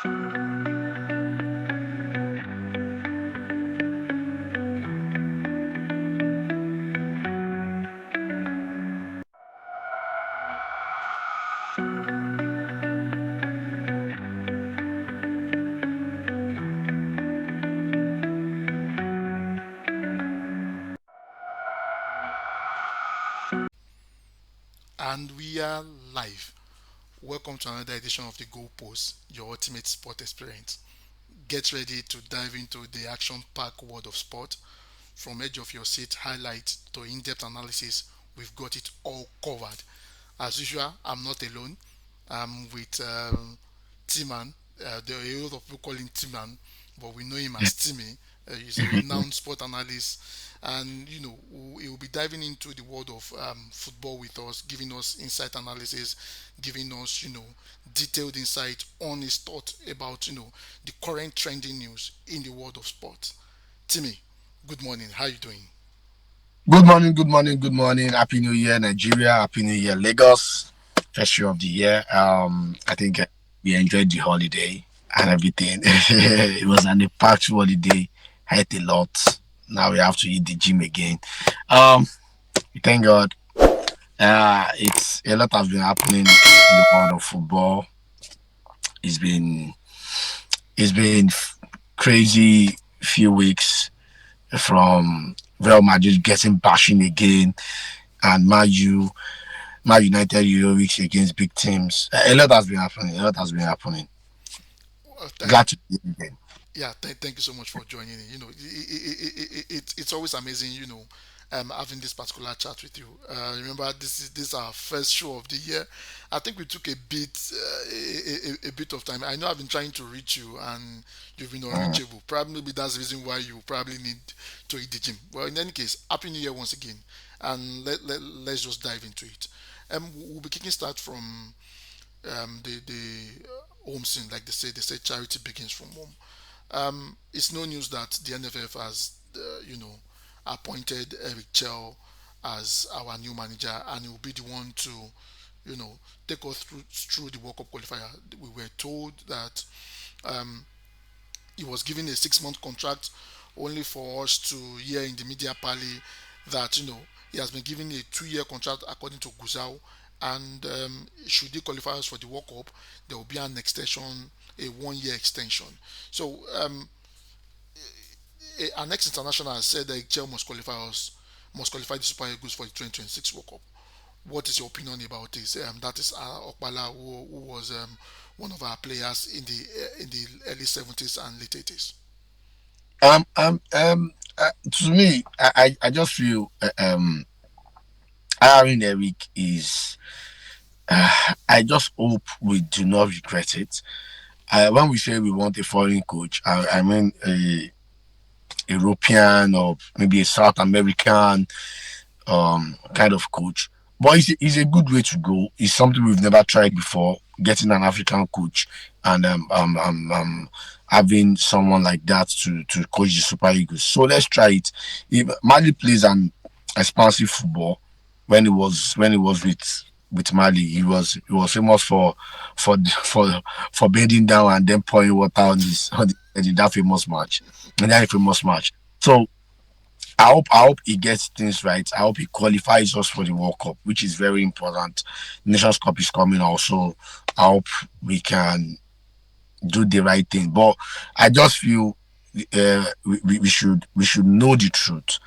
And we are live. Welcome to another edition of the Goalpost, your ultimate sport experience. Get ready to dive into the action-packed world of sport. From edge of your seat highlights to in-depth analysis, we've got it all covered. As usual, I'm not alone. I'm with Timan. There are a lot of people call him Timan, but we know him as Timmy. He's a renowned sport analyst, and he will be diving into the world of football with us, giving us insight analysis, giving us detailed insight on his thought about the current trending news in the world of sport. Timmy, good morning. How are you doing? Good morning, good morning, good morning. Happy New Year, Nigeria. Happy New Year, Lagos. First show of the year. I think we enjoyed the holiday and everything. It was an impactful holiday. I ate a lot. Now we have to eat the gym again. Um, thank God. It's a lot has been happening in the world of football. It's been it's been crazy few weeks from Real Madrid getting bashing again and Man United heroics against big teams. A lot has been happening. A lot has been happening. Uh, Glad to be here again. yeah, thank you so much for joining in. It's always amazing, having this particular chat with you. Remember, this is our first show of the year. I think we took a bit of time. I know I've been trying to reach you, and you've been Mm. unreachable. Probably maybe that's the reason why you probably need to hit the gym. Well, in any case, happy New Year once again, and let's just dive into it. We'll be kicking start from the home scene, like they say. They say charity begins from home. It's no news that the NFF has, appointed Eric Chell as our new manager, and he will be the one to, you know, take us through the World Cup qualifier. We were told that um, he was given a 6 month contract, only for us to hear in the media pally that he has been given a 2 year contract according to Guzau, and should he qualify us for the World Cup, there will be an extension, a 1 year extension. So an ex-international has said that Excel must qualify the Super Eagles for the 2026 World Cup. What is your opinion about this? That is Okpala, who was one of our players in the early 70s and late 80s. Um, um, um, to me, I just feel hiring Eric is. I just hope we do not regret it. When we say we want a foreign coach, I mean a European or maybe a South American kind of coach. But it's a good way to go. It's something we've never tried before. Getting an African coach and having someone like that to coach the Super Eagles. So let's try it. If Mali plays an expansive football, when he was with Mali, he was famous for for for bending down and then pouring water on that famous match, and that famous match. So I hope he gets things right. I hope he qualifies us for the World Cup, which is very important. Nations Cup is coming also. I hope we can do the right thing. But I just feel we should know the truth.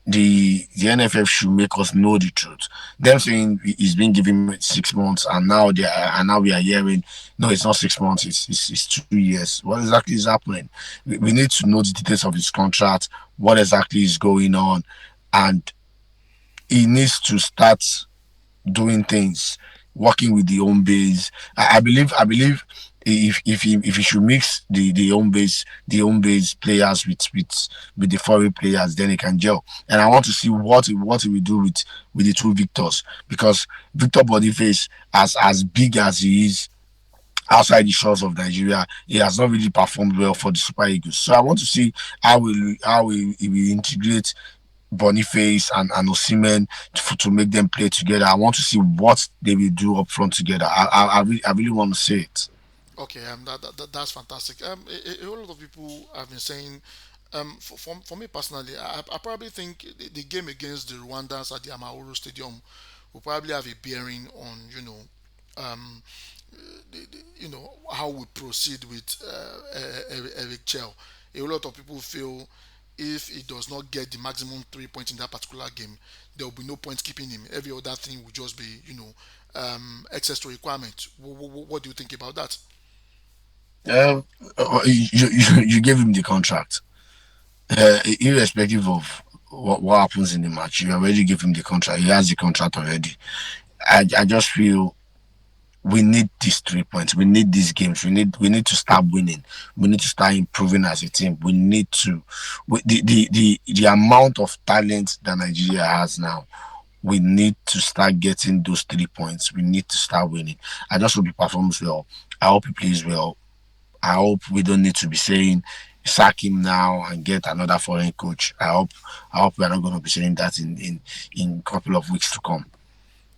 The NFF should make us know the truth. Them saying he's been given 6 months, and now we are hearing no, it's not 6 months. It's 2 years. What exactly is happening? We need to know the details of his contract. What exactly is going on, and he needs to start doing things, working with the home base. I believe if he should mix the home base players with the foreign players, then he can gel. And I want to see what he will do with the two Victors, because Victor Boniface, as big as he is outside the shores of Nigeria, he has not really performed well for the Super Eagles. So I want to see how he will integrate Boniface and Osimhen to make them play together. I want to see what they will do up front together. I really want to see it. Okay, that's fantastic. A whole lot of people have been saying, for me personally, I probably think the game against the Rwandans at the Amahoro Stadium will probably have a bearing on, um, how we proceed with Eric Chell. A whole lot of people feel if he does not get the maximum 3 points in that particular game, there will be no point keeping him. Every other thing will just be, excess to requirement. What do you think about that? Um, you gave him the contract, irrespective of what happens in the match. You already gave him the contract. He has the contract already. I just feel we need these 3 points. We need these games. We need to start winning. We need to start improving as a team. We need to the amount of talent that Nigeria has now. We need to start getting those 3 points. We need to start winning. I just hope he performs well. I hope he plays well. I hope we don't need to be saying sack him now and get another foreign coach. I hope we are not going to be saying that in a couple of weeks to come.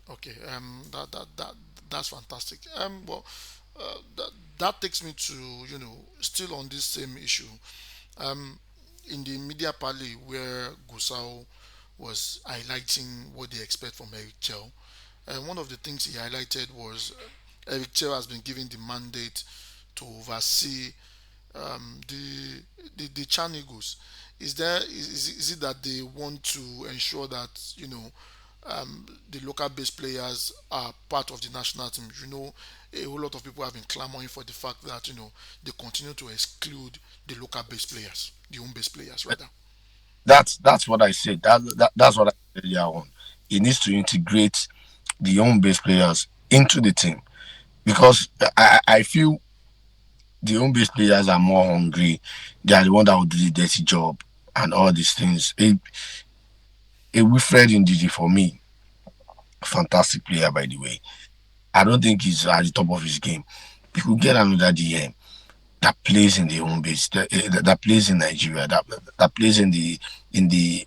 Okay, that's fantastic. Well, that takes me to still on this same issue. Um, in the media parley where Gusau was highlighting what they expect from Eric Chell, and one of the things he highlighted was Eric Chell has been given the mandate to oversee the Chan Eagles. Is it that they want to ensure that the local based players are part of the national team? A whole lot of people have been clamoring for the fact that they continue to exclude the local based players, the home based players rather. That's what I said. That's what I said earlier on. He needs to integrate the home based players into the team because I feel the home based players are more hungry. They are the one that will do the dirty job and all these things. A Wilfred Ndidi for me, fantastic player by the way. I don't think he's at the top of his game. We could get another DM that plays in the home base, that plays in Nigeria, that plays in the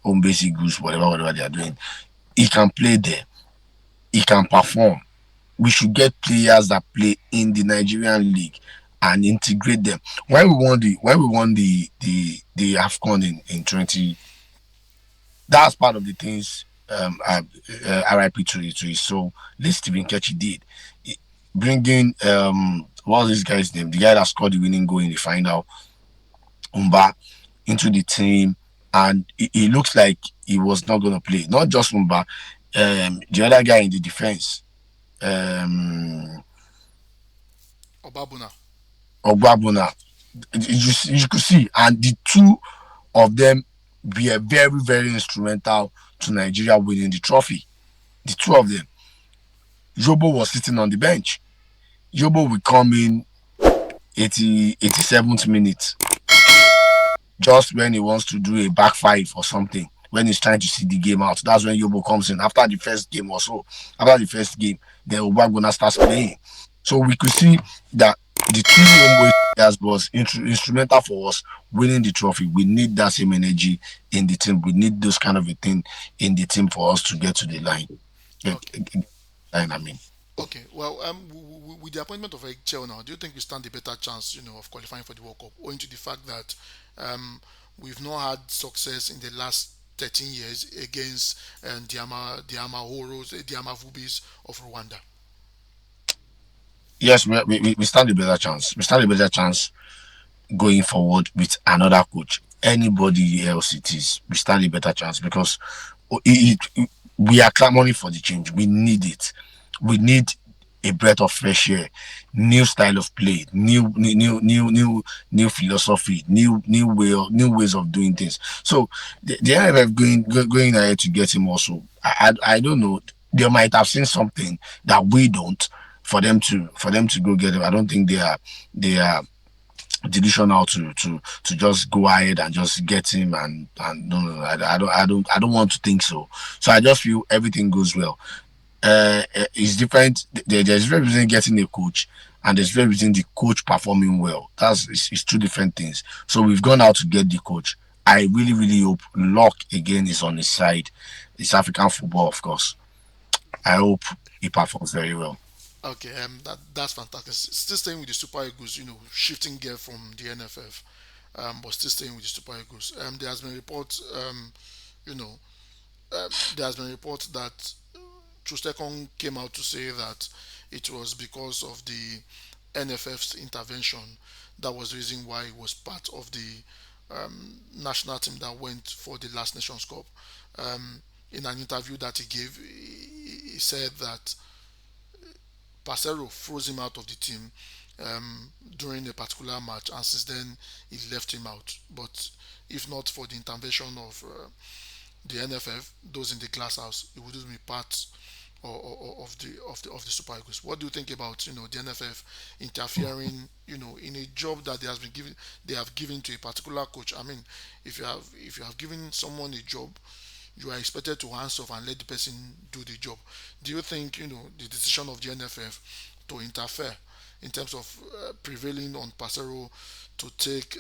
home base Eagles, whatever they are doing. He can play there. He can perform. We should get players that play in the Nigerian league and integrate them. When we won the AFCON in 20, that's part of the things RIP to his soul, Lee Stephen Ketchy did. He- Bringing what's this guy's name? The guy that scored the winning goal in the final, Umba, into the team, and it looks like he was not going to play. Not just Umba, the other guy in the defense, um, Obabuna. Ogbabuna. You could see, and the two of them were very, very instrumental to Nigeria winning the trophy. The two of them. Jobo was sitting on the bench. Jobo will come in 87th minute, just when he wants to do a back five or something. When he's trying to see the game out, that's when Yobo comes in. After the first game or so, after the first game, then Obagona starts playing. So we could see that the two homeboy players was instrumental for us winning the trophy. We need that same energy in the team. We need those kind of a thing in the team for us to get to the line. Okay. Line, I mean. Okay. Well, with the appointment of Eric Chell now, do you think we stand a better chance, of qualifying for the World Cup, owing to the fact that um, we've not had success in the last 13 years against the Amahoros, the Amavubis of Rwanda? Yes, we stand a better chance. We stand a better chance going forward with another coach. Anybody else it is, we stand a better chance because we are clamoring for the change. We need it. We need a breath of fresh air, new style of play, new philosophy, new ways of doing things. So the IMF going ahead to get him also. I don't know. They might have seen something that we don't for them to go get him. I don't think they are delusional to just go ahead and just get him and no, I don't want to think so. So I just feel everything goes well. It's different. There's difference between getting a coach and there's difference between the coach performing well. It's two different things. So we've gone out to get the coach. I really, really hope luck again is on his side. It's African football, of course. I hope he performs very well. Okay, that's fantastic. Still staying with the Super Eagles, shifting gear from the NFF, but still staying with the Super Eagles. There has been reports, you know, there has been reports that Trustekong came out to say that it was because of the NFF's intervention that was the reason why he was part of the national team that went for the last Nations Cup. Um, in an interview that he gave, he said that Parcero froze him out of the team during a particular match, and since then he left him out. But if not for the intervention of the NFF, those in the glass house, he wouldn't be part of the Super Eagles. What do you think about the NFF interfering in a job that they have given to a particular coach? I mean, if you have given someone a job, you are expected to hands off and let the person do the job. Do you think the decision of the NFF to interfere in terms of prevailing on Pasero to take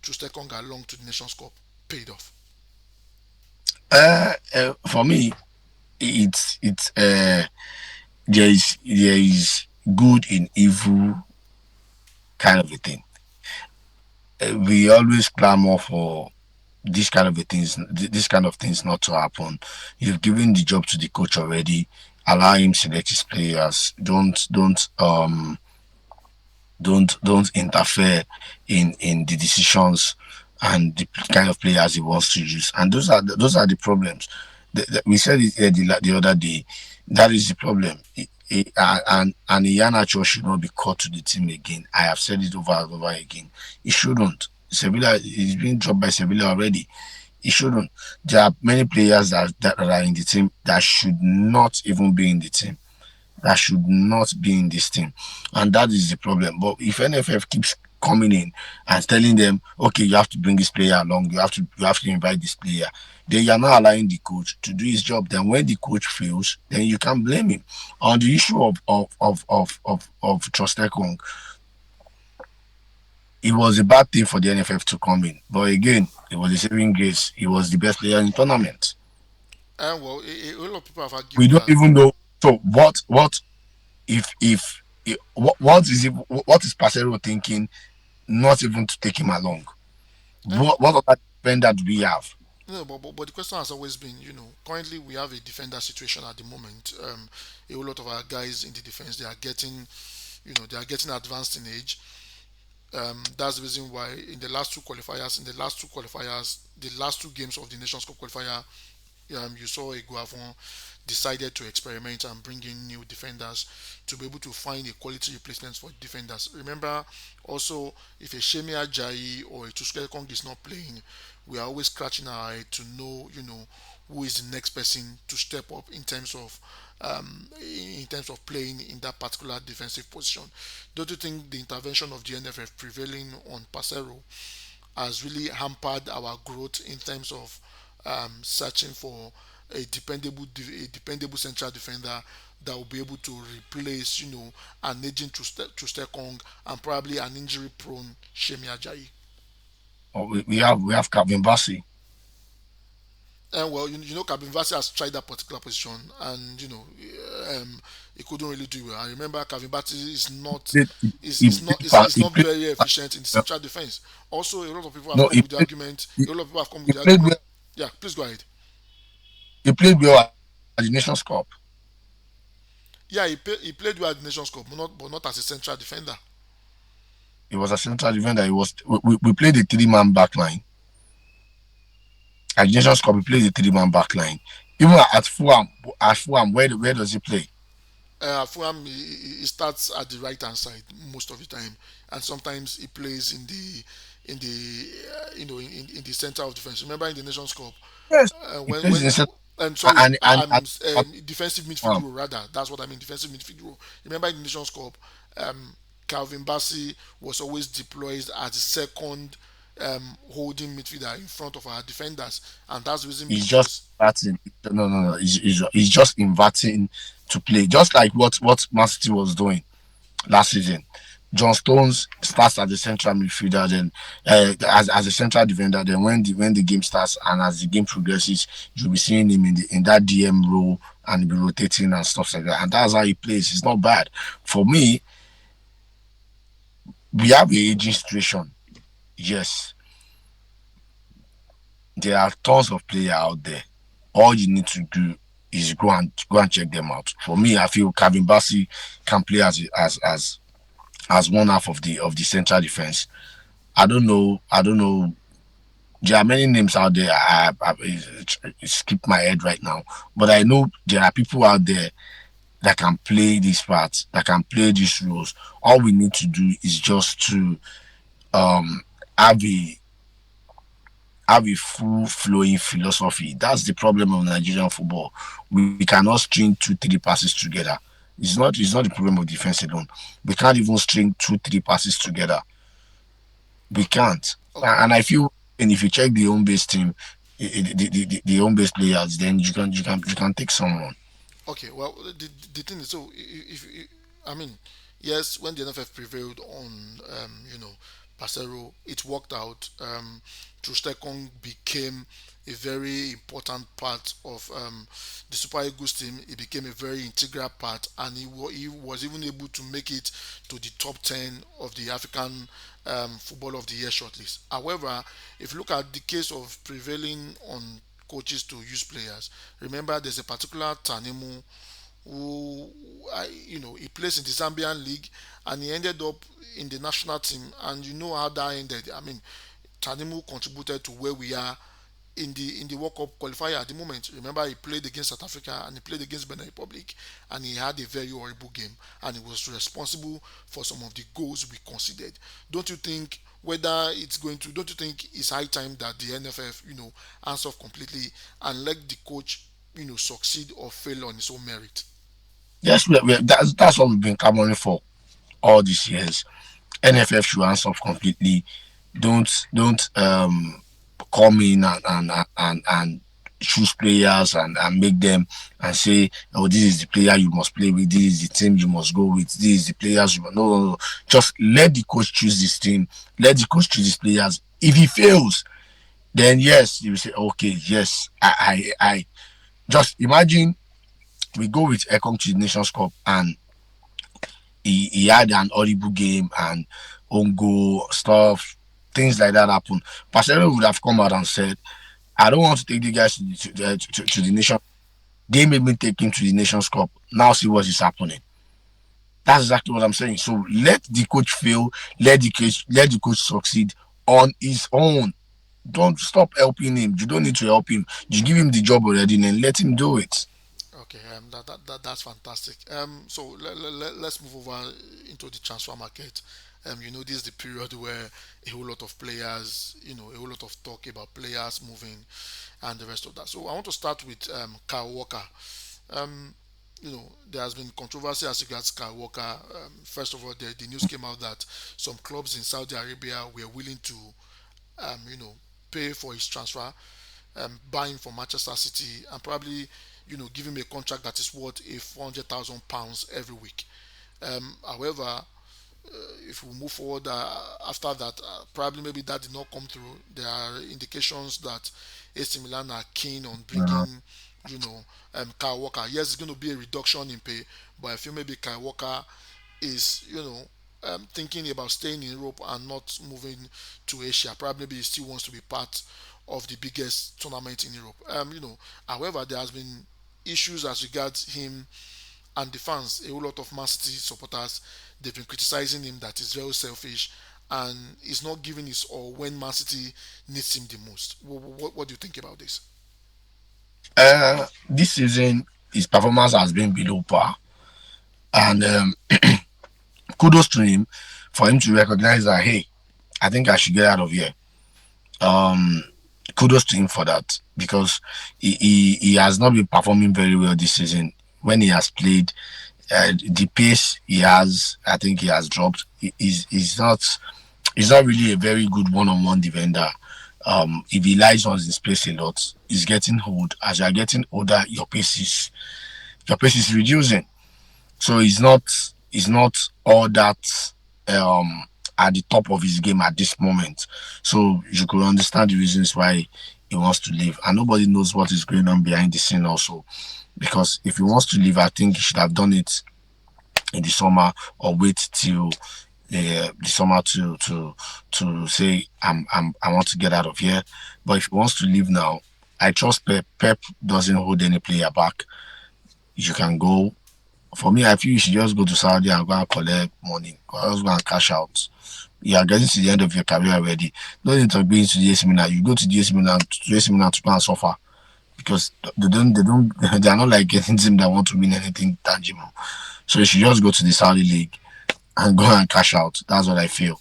Trustekong along to the Nations Cup paid off? For me, it's there is good in evil kind of a thing. We always clamor for this kind of things not to happen. You've given the job to the coach already. Allow him select his players. Don't interfere in the decisions and the kind of players he wants to use. And those are the problems. We said it here the other day. That is the problem. And Iheanacho should not be called to the team again. I have said it over and over again. He shouldn't. Sevilla is being dropped by Sevilla already. He shouldn't. There are many players that are in the team that should not even be in the team, that should not be in this team. And that is the problem. But if NFF keeps coming in and telling them, okay, you have to bring this player along, you have to invite this player, then you're not allowing the coach to do his job. Then when the coach fails, then you can blame him. On the issue of Trostekong, it was a bad thing for the NFF to come in. But again, it was a saving grace. He was the best player in the tournament. And well, a lot of people have We argued don't that. even know. So what if what is Pacero thinking not even to take him along? And What other defender do we have? no, but the question has always been, currently we have a defender situation at the moment. A whole lot of our guys in the defense, they are getting advanced in age. That's the reason why the last two games of the Nations Cup qualifier, you saw Iguavon decided to experiment and bring in new defenders to be able to find a quality replacement for defenders. Remember, also, if a Shemi Ajayi or a Tuskele Kong is not playing, we are always scratching our head to know, who is the next person to step up in terms of playing in that particular defensive position. Don't you think the intervention of the NFF prevailing on Pasero has really hampered our growth in terms of searching for a dependable central defender that will be able to replace, an aging Trustekong and probably an injury-prone Shemi Ajayi. Or we have Calvin Bassey. And well, Kabin Vasi has tried that particular position, and he couldn't really do well. I remember Kabin Vasi is not Played, is he not played very efficient in the well. central defense. Also, a lot of people have No, come with the argument. he, A lot of people have come with he the played argument. well. Yeah, please go ahead. He played well at the Nations Cup. Yeah, he played well at the Nations Cup, but not as a central defender. He was a central defender. We played a three-man back line. At the Nations Cup, we played a three-man back line. Even at Fulham, where does he play? Fulham, he starts at the right hand side most of the time, and sometimes he plays in the center of defense. Remember in the Nations Cup, Yes, he when plays in center. I'm sorry, defensive midfield Um, role rather. That's what I mean, defensive midfield role. Remember in the Nations Cup, Calvin Bassey was always deployed as the second holding midfielder in front of our defenders, and that's the reason he's just because inverting. No, no, no. He's just inverting to play, just like what Man City was doing last season. John Stones starts as a central midfielder, then as a central defender. Then when the game starts and as the game progresses, you'll be seeing him in that DM role and he'll be rotating and stuff like that. And that's how he plays. It's not bad. For me, we have a aging situation. Yes, there are tons of players out there. All you need to do is go and check them out. For me, I feel Kevin Bassey can play as one half of the central defense. I don't know. There are many names out there. It skipped my head right now, but I know there are people out there that can play these parts, that can play these roles. All we need to do is just to um have a full flowing philosophy. That's the problem of Nigerian football. We cannot string two, three passes together. It's not the problem of defense alone. We can't even string two, three passes together. We can't. Okay. And I feel, and if you check the home base team, the home base players, then you can take someone. Okay, well, the thing is, so if I mean, yes, when the NFF prevailed on, Pasero, it worked out. Trustekong became a very important part of the Super Eagles team. It became a very integral part, and he was even able to make it to the top 10 of the African Football of the Year shortlist. However, if you look at the case of prevailing on coaches to use players, remember there's a particular Tanemu who, he plays in the Zambian league and he ended up in the national team. And you know how that ended. I mean, Tanemu contributed to where we are in the World Cup qualifier at the moment. Remember, he played against South Africa and he played against Benin Republic, and he had a very horrible game, and he was responsible for some of the goals we conceded. Don't you think? Whether it's going to, don't you think it's high time that the NFF, hands off completely and let the coach, succeed or fail on his own merit? Yes, that's what we've been clamoring for all these years. NFF should answer off completely. Don't come in and choose players and make them and say, oh, this is the player you must play with, this is the team you must go with, this is the players you must. No, no, no. Just let the coach choose this team, let the coach choose these players. If he fails, then yes, you will say, okay, yes, I just imagine we go with Ecom to the Nations Cup and he had an horrible game and on goal stuff, things like that happen. Barcelona would have come out and said, I don't want to take the guys to the nation. They made me take him to the Nations Cup. Now see what is happening. That's exactly what I'm saying. So let the coach fail, let the coach succeed on his own. Don't stop helping him. You don't need to help him. You give him the job already and let him do it. Okay, that's fantastic. So let's move over into the transfer market. This is the period where a whole lot of players, a whole lot of talk about players moving and the rest of that. So I want to start with Kyle Walker. Um, there has been controversy as regards Kyle Walker. First of all, the news came out that some clubs in Saudi Arabia were willing to, um, you know, pay for his transfer, buy him from Manchester City, and probably, give him a contract that is worth a £400,000 every week. However, if we move forward after that, probably maybe that did not come through. There are indications that AC Milan are keen on bringing, you know, Kyle Walker. Yes, it's going to be a reduction in pay, but I feel maybe Kyle Walker is, thinking about staying in Europe and not moving to Asia. Probably maybe he still wants to be part of the biggest tournament in Europe. However, there has been issues as regards him and the fans. A whole lot of Man City supporters, they've been criticizing him that he's very selfish and he's not giving his all when Man City needs him the most. What do you think about this? This season, his performance has been below par, and kudos to him for him to recognize that. Hey, I think I should get out of here. Um, Kudos to him for that because he has not been performing very well this season. When he has played, the pace he has, I think he has dropped. He's not really a very good one-on-one defender. If he lies on his pace a lot, he's getting old. As you're getting older, your pace is reducing. So he's not all that. um at the top of his game at this moment. So you could understand the reasons why he wants to leave. And nobody knows what is going on behind the scene also. Because if he wants to leave, I think he should have done it in the summer or wait till the summer to say I want to get out of here. But if he wants to leave now, I trust Pep. Pep doesn't hold any player back. You can go. For me, I feel you should just go to Saudi and go and collect money, or else go and cash out. You are getting to the end of your career already. No need to be to the AC Milan. You go to the AC Milan to go and suffer because they are not like getting team that want to win anything tangible. So you should just go to the Saudi league and go and cash out. That's what I feel.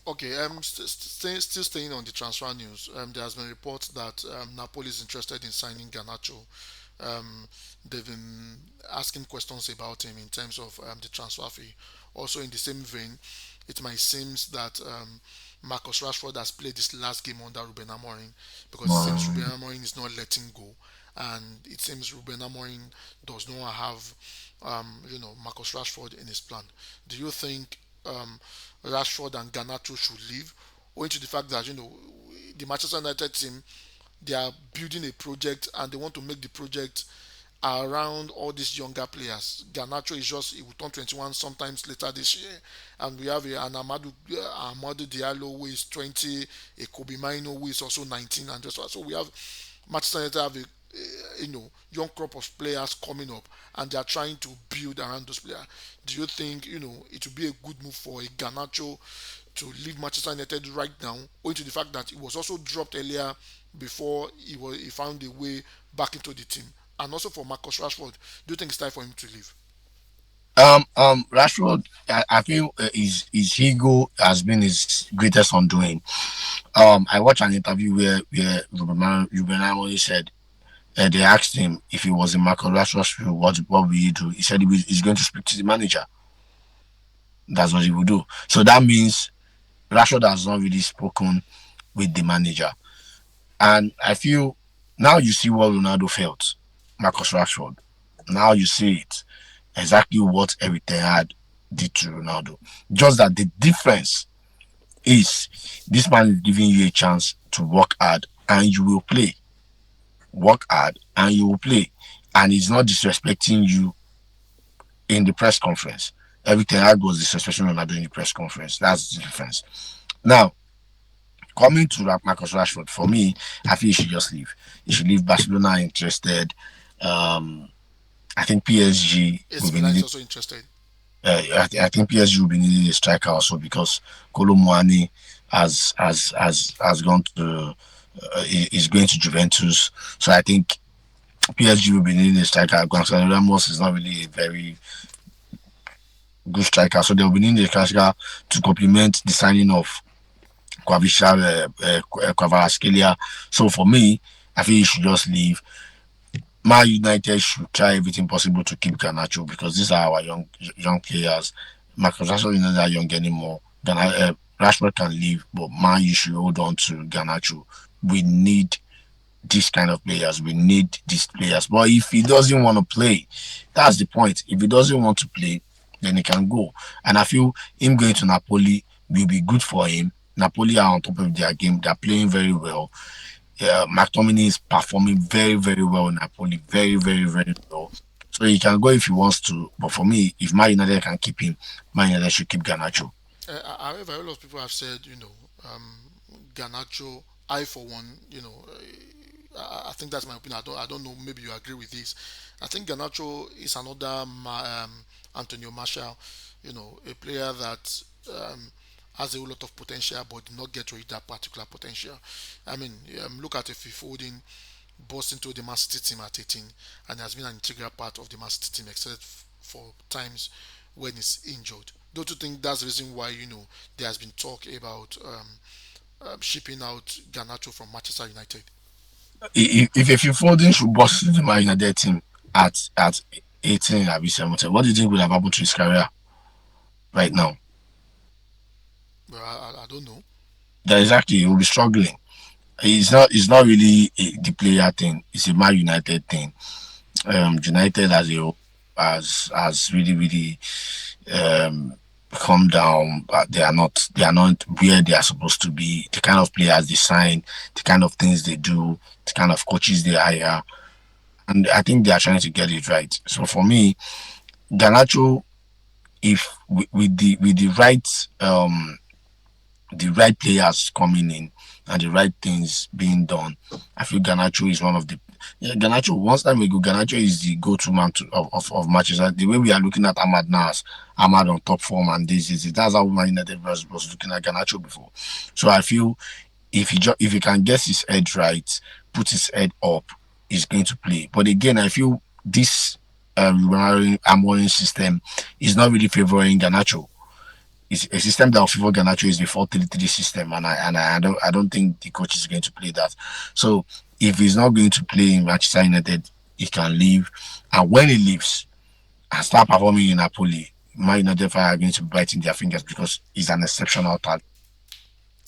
Okay, still staying on the transfer news. There has been reports that Napoli is interested in signing Garnacho. They've been asking questions about him in terms of the transfer fee. Also, in the same vein, it might seem that Marcus Rashford has played this last game under Ruben Amorim because it seems Ruben Amorim is not letting go, and it seems Ruben Amorim does not have, Marcus Rashford in his plan. Do you think Rashford and Garnacho should leave, owing to the fact that the Manchester United team, they are building a project and they want to make the project around all these younger players. Garnacho is just, he will turn 21 sometimes later this year, and we have an Amadou Diallo who is 20, a Kobe Mino who is also 19, and just so we have Manchester United have a young crop of players coming up, and they are trying to build around those players. Do you think it would be a good move for a Garnacho to leave Manchester United right now, owing to the fact that he was also dropped earlier before he found a way back into the team, and also for Marcus Rashford? Do you think it's time for him to leave? Rashford, I feel his ego has been his greatest undoing. I watched an interview where Ruben Amorim said they asked him if he was in Marcus Rashford's shoe, what will he do? He said he's going to speak to the manager. That's what he will do. So that means Rashford has not really spoken with the manager. And I feel now you see what Ronaldo felt, Marcus Rashford. Now you see it exactly what Eric Ten Hag did to Ronaldo. Just that the difference is this man is giving you a chance to work hard and you will play. Work hard and you will play. And he's not disrespecting you in the press conference. Every Ten Hag was disrespecting Ronaldo in the press conference. That's the difference. Now, coming to Marcus Rashford, for me, I feel he should just leave. He should leave. Barcelona are interested. Um, I think PSG will AC be Milan is needing. also interested. I think PSG will be needing a striker also because Kolo Muani has gone to is going to Juventus. So I think PSG will be needing a striker. Gonzalo Ramos is not really a very good striker, so they will be needing a striker to complement the signing of Kvaratskhelia. So for me, I think he should just leave. Man United should try everything possible to keep Garnacho because these are our young players. Marcus Rashford is not that young anymore. Rashford can leave, but Man you should hold on to Garnacho. We need these kind of players. We need these players. But if he doesn't want to play, that's the point. If he doesn't want to play, then he can go. And I feel him going to Napoli will be good for him. Napoli are on top of their game. They're playing very well. McTominay is performing very, very well in Napoli. Very, very, very well. So he can go if he wants to. But for me, if Man United can keep him, Man United should keep Garnacho. However, a lot of people have said, Garnacho, I for one, I think that's my opinion. I don't know. Maybe you agree with this. I think Garnacho is another Antonio Martial, a player that has a whole lot of potential, but did not get to reach that particular potential. I mean, look at if Foden burst into the Man City team at 18 and has been an integral part of the Man City team, except for times when he's injured. Don't you think that's the reason why there has been talk about shipping out Garnacho from Manchester United? If you Foden should bust into the Man United team at 18 or 17, what do you think would have happened to his career right now? Well, I don't know. That exactly he will be struggling. It's not really the player thing. It's a Man United thing. United as a whole has really really um come down, but they are not where they are supposed to be. The kind of players they sign, the kind of things they do, the kind of coaches they hire, and I think they are trying to get it right. So for me, Ganacho, if with the right players coming in and the right things being done, I feel Ganacho is one of the Ganacho. Once time ago, Ganacho is the go-to man of matches. The way we are looking at Ahmad now, as Ahmad on top form, and this is it. That's how Man United was looking at Ganacho before. So I feel if he can get his head right, put his head up, he's going to play. But again, I feel this Amorim system is not really favoring Ganacho. It's a system that will favor Garnacho is the 4-3-3 system, and I don't think the coach is going to play that. So if he's not going to play in Manchester United, he can leave, and when he leaves and start performing in Napoli, Man United are going to be biting their fingers because he's an exceptional talent.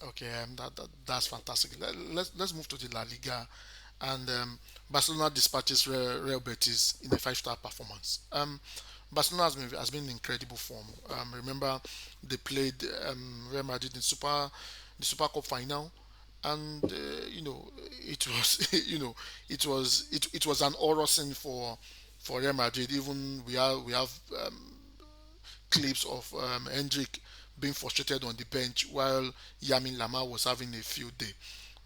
Okay, that's fantastic. Let's move to the La Liga, and Barcelona dispatches Real Betis in a five-star performance. Barcelona has been in incredible form. Remember, they played Real Madrid in the Super Cup final, and it was it was an horror scene for Real Madrid. Even we have clips of Hendrick being frustrated on the bench while Yamin Lamar was having a field day.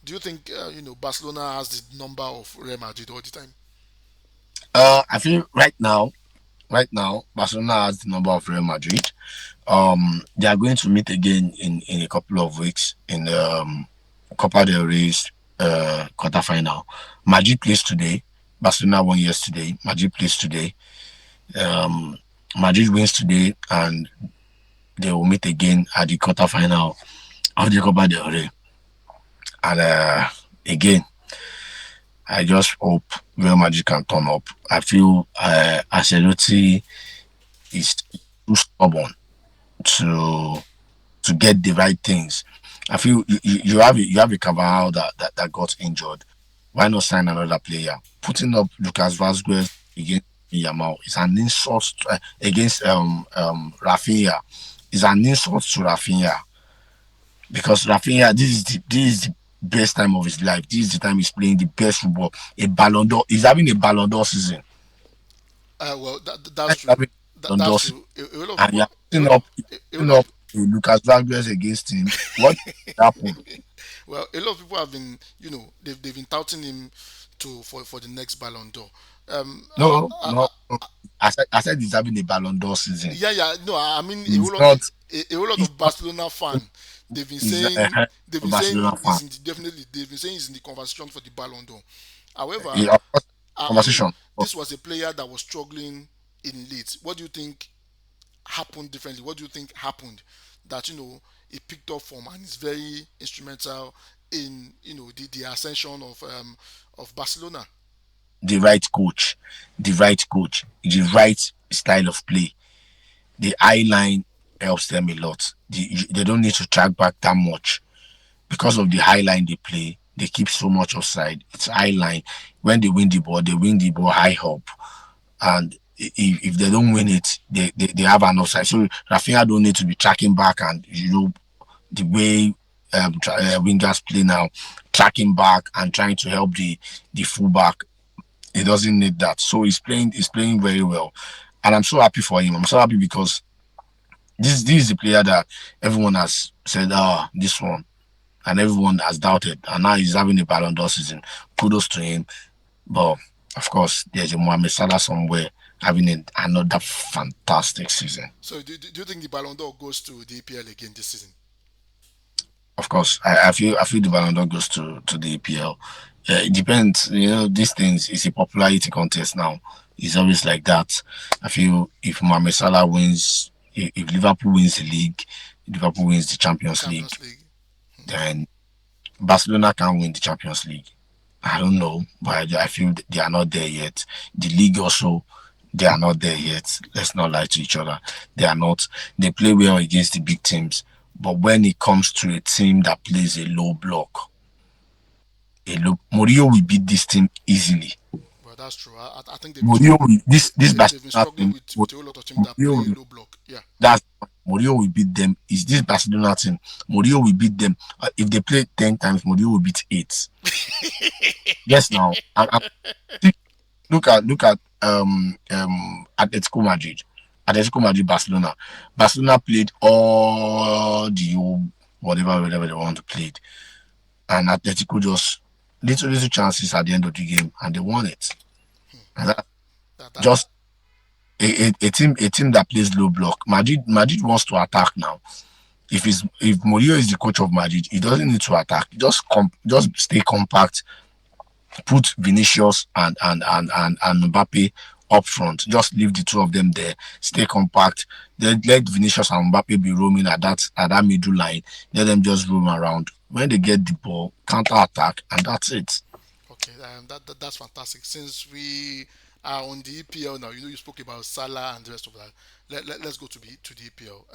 Do you think Barcelona has the number of Real Madrid all the time? I feel right now, Barcelona has the number of Real Madrid. They are going to meet again in a couple of weeks in Copa del Rey's quarterfinal. Madrid plays today. Barcelona won yesterday. Madrid plays today. Um, Madrid wins today, and they will meet again at the quarterfinal of the Copa del Rey. And again, I just hope Real Madrid can turn up. I feel Ancelotti is too stubborn to to get the right things. I feel you have a Carvajal that got injured. Why not sign another player? Putting up Lucas Vazquez against Yamal is an insult against Rafinha. Is an insult to Rafinha because Rafinha this is the best time of his life. This is the time he's playing the best football. A Ballon d'Or. He's having a Ballon d'Or season. Well, He's that's true. having a Ballon d'Or That's season, true. A lot of and people, you're a putting lot of, up a putting lot of, up Lucas Vazquez against him. What happened? well, a lot of people have been, they've been touting him for the next Ballon d'Or. Um, I, No, I, no, I, no. I said he's having a Ballon d'Or season. yeah, yeah, no, I mean He's not. a whole lot He's of not. Barcelona fan. They've been He's saying they've a been saying Barcelona fan. definitely they've been saying he's in the conversation for the Ballon d'Or. However, He, of course, I mean, conversation. this was a player that was struggling in Leeds. What do you think happened differently? What do you think happened that he picked up from and is very instrumental in the ascension of Barcelona? The right coach, the right style of play. The eye line helps them a lot. They don't need to track back that much because of the high line they play. They keep so much offside. It's high line. When they win the ball high up, and if they don't win it, they have an offside. So Rafinha don't need to be tracking back, and the way wingers play now, tracking back and trying to help the fullback. He doesn't need that. So he's playing very well, and I'm so happy for him. I'm so happy because this is the player that everyone has said, this one, and everyone has doubted, and now he's having a Ballon d'Or season. Kudos to him. But of course, there's a Mohamed Salah somewhere having another fantastic season. So do you think the Ballon d'Or goes to the EPL again this season? Of course, I feel the Ballon d'Or goes to the EPL. It depends. These things is a popularity contest now. It's always like that. I feel if Mohamed Salah wins, if Liverpool wins the league, Liverpool wins the Champions League, Champions League. then Barcelona can win the Champions League. I don't know, but I feel they are not there yet. The league also, they are not there yet. Let's not lie to each other. They are not. They play well against the big teams, but when it comes to a team that plays a low block, Mourinho will beat this team easily. Well, that's true. I think they've been Mourinho struggling. will, this They've been Barcelona struggling team, with a whole lot of teams that Mourinho play will, low block. Yeah. that's Mourinho will beat them. Is this Barcelona team? Mourinho will beat them. If they play 10 times, Mourinho will beat eight. Yes, now look at Atletico Madrid. Atletico Madrid Barcelona. Barcelona played all the whatever they want to play. And Atletico just little chances at the end of the game and they won it. And that that that just a team that plays low block. Madrid wants to attack now. If Mourinho is the coach of Madrid, he doesn't need to attack. Just stay compact, put Vinicius and Mbappe up front. Just leave the two of them there. Stay compact. Then let Vinicius and Mbappe be roaming at that middle line. Let them just roam around. When they get the ball, counter attack, and that's it. okay. That's fantastic. Since we are on the EPL now, you spoke about Salah and the rest of that. Let's go to the EPL.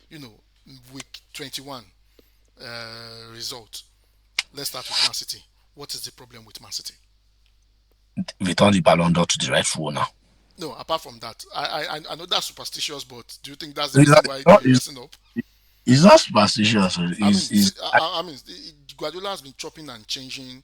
You know, week 21 result. Let's start with Man City. What is the problem with Man City? Return the Ballon d'Or to the rightful owner. No, apart from that, I know that's superstitious, but do you think that's the It's reason not, why they're messing up? it's not superstitious. I mean, It's I mean, Guardiola has been chopping and changing.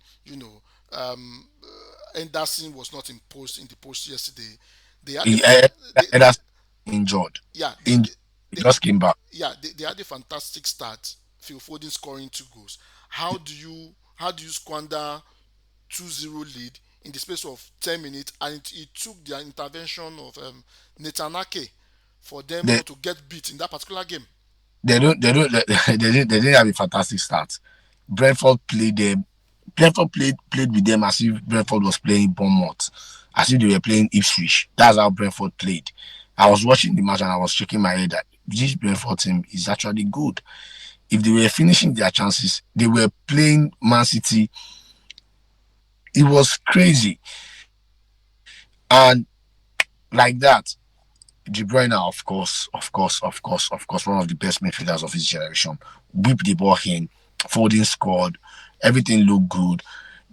Anderson was not in the post yesterday. They had the that's injured. yeah Injured. He they just came back. they had a fantastic start. Phil Foden scoring two goals. How do you squander 2-0 lead in the space of 10 minutes, and it took the intervention of Nathan Ake for them They not to get beat in that particular game. they didn't have a fantastic start. Brentford played them. Brentford played with them as if Brentford was playing Bournemouth, as if they were playing Ipswich. That's how Brentford played. I was watching the match and I was shaking my head that this Brentford team is actually good. If they were finishing their chances, they were playing Man City. It was crazy. And like that, De Bruyne, of course, one of the best midfielders of his generation, whipped the ball in. Foden scored. Everything looked good.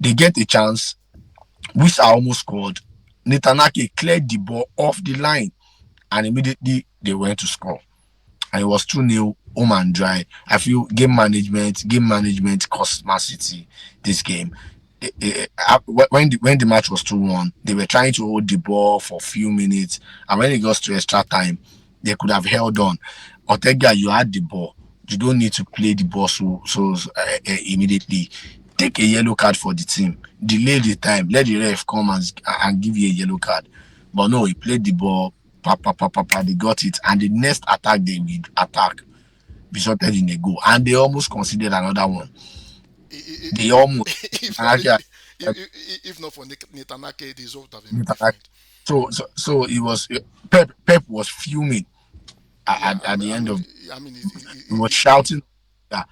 They get a chance. Which I almost scored. Netanyahu cleared the ball off the line, and immediately they went to score. And it was 2-0 home and dry. I feel game management cost Man City this game. When the match was 2-1, they were trying to hold the ball for a few minutes, and when it goes to extra time, they could have held on. Ortega, you had the ball. You don't need to play the ball immediately. Take a yellow card for the team. Delay the time. Let the ref come and give you a yellow card. But no, he played the ball. Pa, pa, pa, pa, pa, they got it. And the next attack they will attack resulted in a goal. And they almost considered another one. They almost. if And actually, if not for Nathan Ake, the result would have been attack. different. So it was Pep was fuming Yeah, at the end of I mean, he was shouting, "Yeah,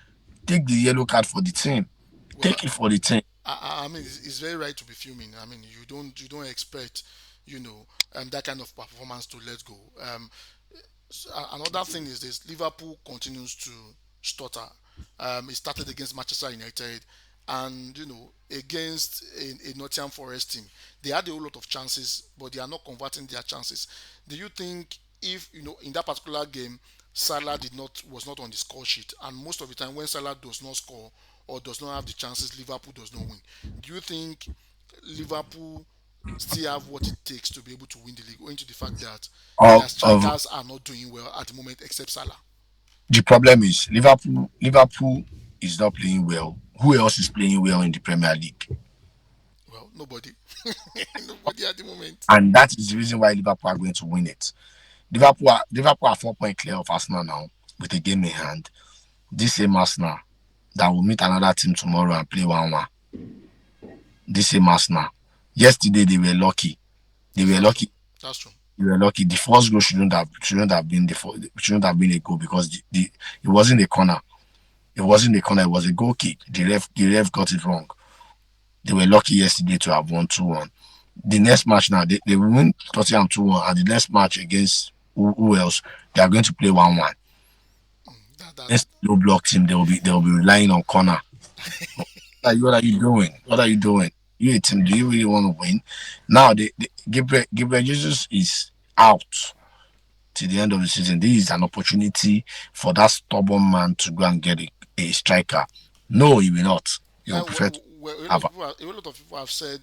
take the yellow card for the team. well, Take it for the team." I mean, it's very right to be fuming. I mean, you don't expect, that kind of performance to let go. Another thing is this: Liverpool continues to stutter. It started against Manchester United, and against a Nottingham Forest team, they had a whole lot of chances, but they are not converting their chances. Do you think if in that particular game, Salah did not was not on the score sheet, and most of the time when Salah does not score or does not have the chances, Liverpool does not win. Do you think Liverpool still have what it takes to be able to win the league, owing to the fact that their Of strikers are not doing well at the moment, except Salah? the problem is Liverpool is not playing well. Who else is playing well in the Premier League? Well, nobody, nobody at the moment. And that is the reason why Liverpool are going to win it. Liverpool are 4 point clear of Arsenal now with a game in hand. This same Arsenal that will meet another team tomorrow and play 1-1. This same Arsenal. Yesterday they were lucky. They were That's true. lucky. That's true. They were lucky. The first goal shouldn't have been a goal because it wasn't a corner. It wasn't a corner. It was a goal kick. The ref got it wrong. They were lucky yesterday to have won 2-1. The next match now they will win Tottenham 2-1, and the next match against who else they are going to play 1-1. That Next low block team they will be relying on corner. What are you doing? What are you doing? You a team? Do you really want to win? Now Gabriel Jesus is out. till the end of the season. This is an opportunity for that stubborn man to go and get a striker. No, he will not. He will And prefer to a lot have. of people, a lot of people have said,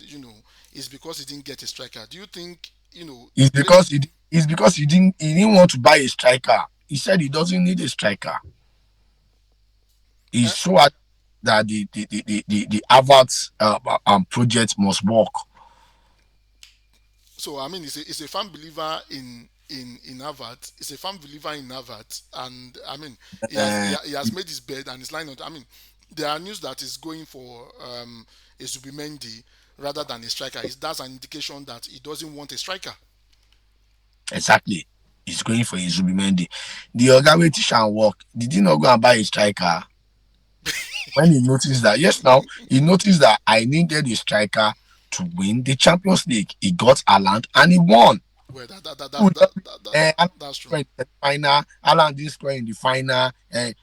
it's because he didn't get a striker. Do you think, It's playing? because he didn't want to buy a striker. He said he doesn't need a striker. Uh, He's so adamant that the Havertz project must work. so I mean, it's a firm believer in Harvard. It's a firm believer in Harvard, and I mean, Uh, he has made his bed and he's lying on. I mean, there are news that is going for a Zubimendi rather than a striker. That's an indication that he doesn't want a striker. exactly. He's going for Izubimendi. The Ogawe teacher and work. Did he not go and buy a striker? When he noticed that, yes, now he noticed that I needed a striker to win the Champions League. He got Aland and he won. Well, Who Alan that's true. scored in the final. Alan did score in the final.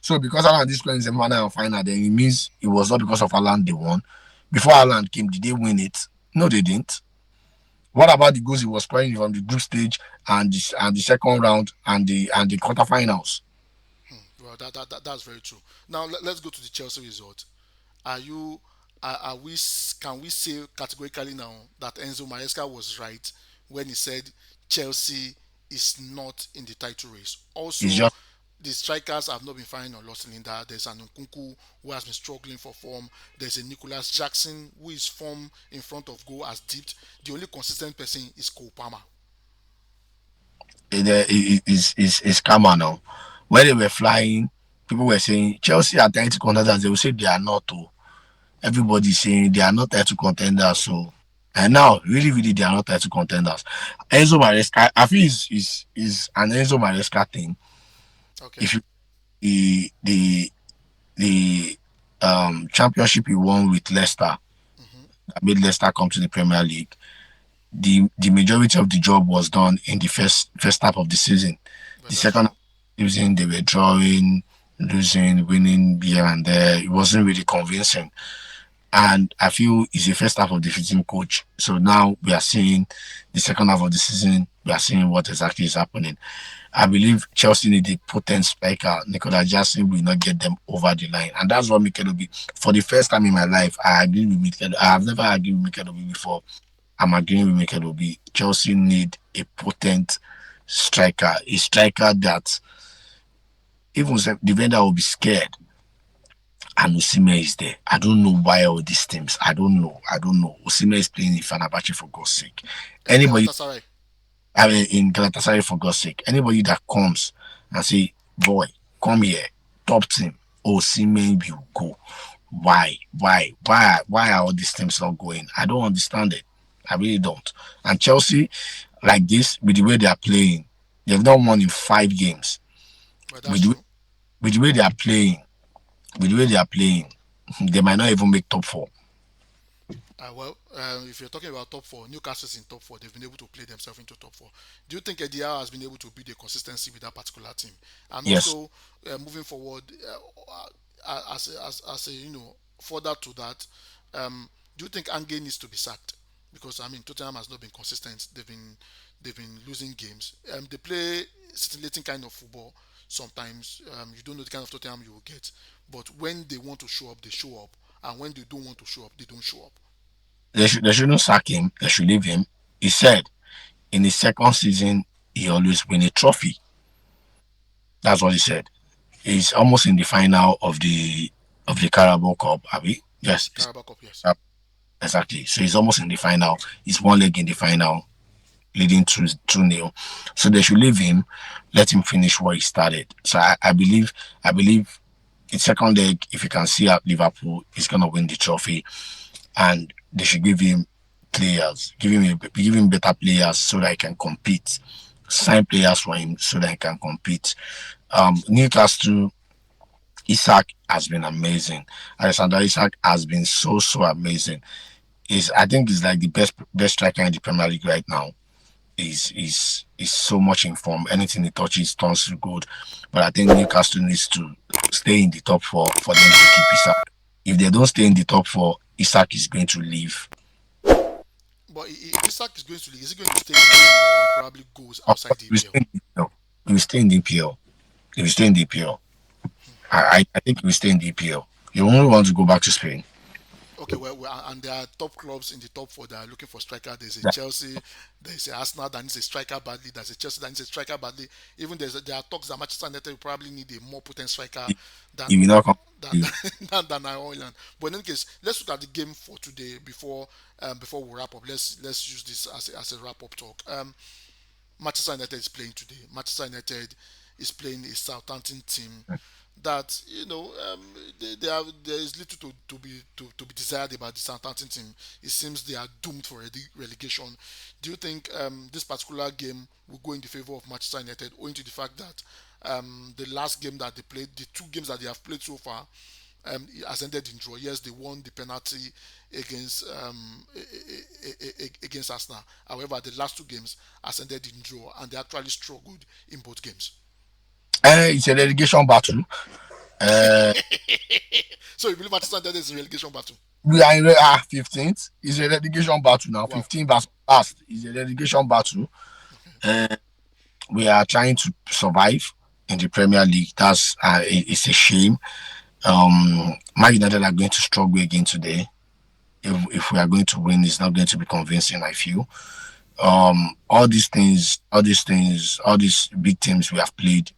So because Alan did score in the final and final, then it means it was not because of Alan they won. Before Alan came, did they win it? No, they didn't. What about the goals he was scoring from the group stage and the second round and the quarterfinals? Well, that's very true. Now let's go to the Chelsea result. Are you are we can we say categorically now that Enzo Maresca was right when he said Chelsea is not in the title race? It's Also, just the strikers have not been firing on lost cylinder. There's an Nkunku who has been struggling for form. There's a Nicholas Jackson who is form in front of goal has dipped. The only consistent person is Cole Palmer. it's karma now. When they were flying, people were saying Chelsea are title contenders. They will say they are not. Oh, everybody's saying they are not title contenders. So, and now, really, really, they are not title contenders. Enzo Maresca, I feel is an Enzo Maresca thing. Okay. If you the championship he won with Leicester Hmm. that made Leicester come to the Premier League, the majority of the job was done in the first half of the season. But The that's second half true. of the season, they were drawing, losing, winning here and there. It wasn't really convincing. And I feel he's a first half of the season coach. So now we are seeing the second half of the season. We are seeing what exactly is happening. I believe Chelsea need a potent striker. Nicolas Jackson will not get them over the line. And that's what Mikel Obi, for the first time in my life, I agree with Mikel. I have never agreed with Mikel Obi before. I'm agreeing with Mikel Obi. Chelsea need a potent striker. A striker that even if the vendor will be scared and Osimhen is there. I don't know why all these teams. I don't know. I don't know. Osimhen is playing in Fenerbahce for God's sake. Anybody, Galatasaray. I mean, in Galatasaray for God's sake. Anybody that comes and say, "Boy, come here, top team." Osimhen will go. Why? Why are all these teams not going? I don't understand it. I really don't. And Chelsea, like this, with the way they are playing, they've not won in 5 games. But that's With the way, true. with the way they are playing, with the way they are playing, they might not even make top four. If you're talking about top four, Newcastle's in top four. They've been able to play themselves into top four. Do you think Eddie Howe has been able to build a consistency with that particular team? And Yes, also, moving forward, as a further to that, do you think Ange needs to be sacked? Because I mean, Tottenham has not been consistent. They've been losing games. They play scintillating kind of football. Sometimes you don't know the kind of Tottenham you will get. But when they want to show up, they show up. And when they don't want to show up, they don't show up. they shouldn't sack him. They should leave him. He said in his second season he always win a trophy. That's what he said. He's almost in the final of the Carabao Cup. Abi? Yes, Carabao Cup, yes. exactly. So he's almost in the final. He's one leg in the final, leading to 2-0. So they should leave him, let him finish what he started. So I believe in second leg, if he can see out Liverpool, he's gonna win the trophy. And they should give him players, give him better players so that he can compete. Sign players for him so that he can compete. Newcastle, Isaac has been amazing. Alexander Isaac has been so amazing. I think he's like the best striker in the Premier League right now. He's so much in form. Anything he touches turns to good. But I think Newcastle needs to stay in the top four for them to keep Isaac. If they don't stay in the top four, Isaac is going to leave. But if Isaac is going to league, is he going to stay in the EPL or he probably goes Of outside course, the we EPL? stay in the EPL. He will stay in the EPL. He will stay in the EPL. I think he will stay in the EPL. He only wants to go back to Spain. Okay, and there are top clubs in the top four that are looking for striker. There's a That Chelsea, there's a Arsenal that needs a striker badly. There's a Chelsea that needs a striker badly. Even there are talks that Manchester United will probably need a more potent striker than he will not come to than you. than Ireland. But in any case, let's look at the game for today before we wrap up. Let's use this as a wrap up talk. Manchester United is playing today. Manchester United is playing a Southampton team that there is little to be desired about the Southampton team. It seems they are doomed for relegation. Do you think this particular game will go in the favor of Manchester United, owing to the fact that the last game that they played, the two games that they have played so far, it has ended in draw. Yes, they won the penalty against Arsenal. However, the last two games has ended in draw, and they actually struggled in both games. It's a relegation battle. Uh, So you believe Manchester United is a relegation battle? we are in 15th. It's a relegation battle now. Wow. 15 versus last is a relegation battle. Uh, we are trying to survive in the Premier League. It's a shame. Man United are going to struggle again today. If we are going to win, it's not going to be convincing. I feel. All these big teams we have played,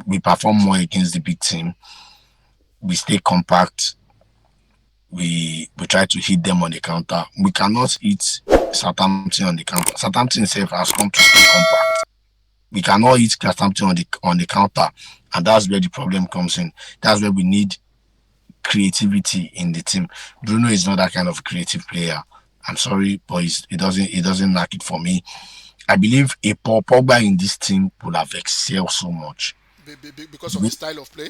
we perform more against the big team. We stay compact. We try to hit them on the counter. We cannot hit Southampton on the counter. Southampton itself has come to stay compact. We cannot hit Southampton on the counter, and that's where the problem comes in. That's where we need creativity in the team. Bruno is not that kind of creative player. I'm sorry, but it doesn't knock it for me. I believe a Paul Pogba in this team would have excelled so much Because of the style of play.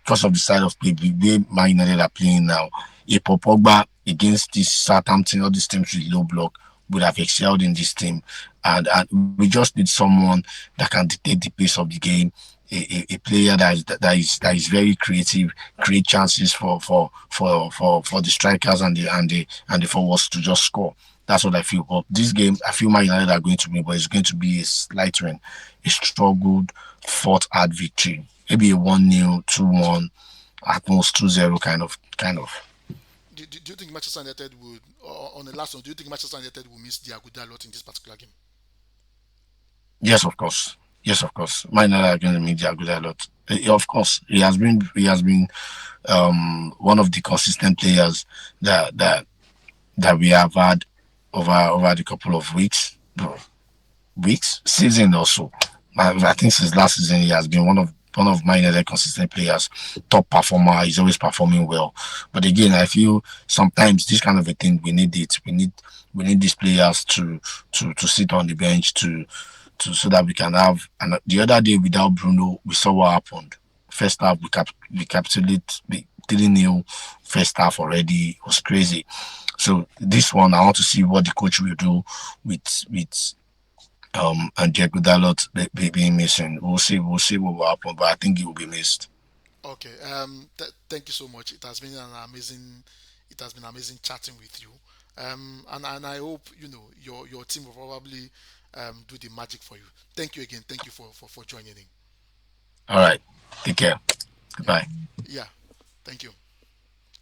because of the style of play the way Man United are playing now. A Paul Pogba against this Southampton, all these teams with low block would have excelled in this team, and we just need someone that can dictate the pace of the game. A player that is very creative, create chances for the strikers and the forwards to just score. That's what I feel. But this game, I feel Man United are going to win, but it's going to be a slight win, a struggled, fought hard victory. Maybe a 1-0, 2-1, at most 2-0 kind of. Do you think Manchester United would, on the last one, do you think Manchester United will miss Diago Dalot in this particular game? Yes, of course. Yes, of course. Man United are going to meet Jaguar a lot. Of course, he has been one of the consistent players that we have had over the couple of season also. I think since last season he has been one of my other consistent players, top performer. He's always performing well. But again, I feel sometimes this kind of a thing we need it. We need these players to sit on the bench to so that we can have. And the other day without Bruno, we saw what happened. First half we capitulate 3-0. First half already it was crazy. So this one, I want to see what the coach will do with and Diego Dalot being missing. We'll see what will happen, but I think he will be missed. Okay. Thank you so much. It has been amazing chatting with you. And I hope your team will probably do the magic for you. Thank you again. Thank you for joining in. All right, take care. Yeah. Goodbye. Yeah. Thank you.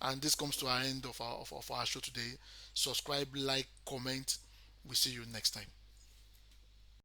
And this comes to our end of our show today. Subscribe, like, comment. We see you next time.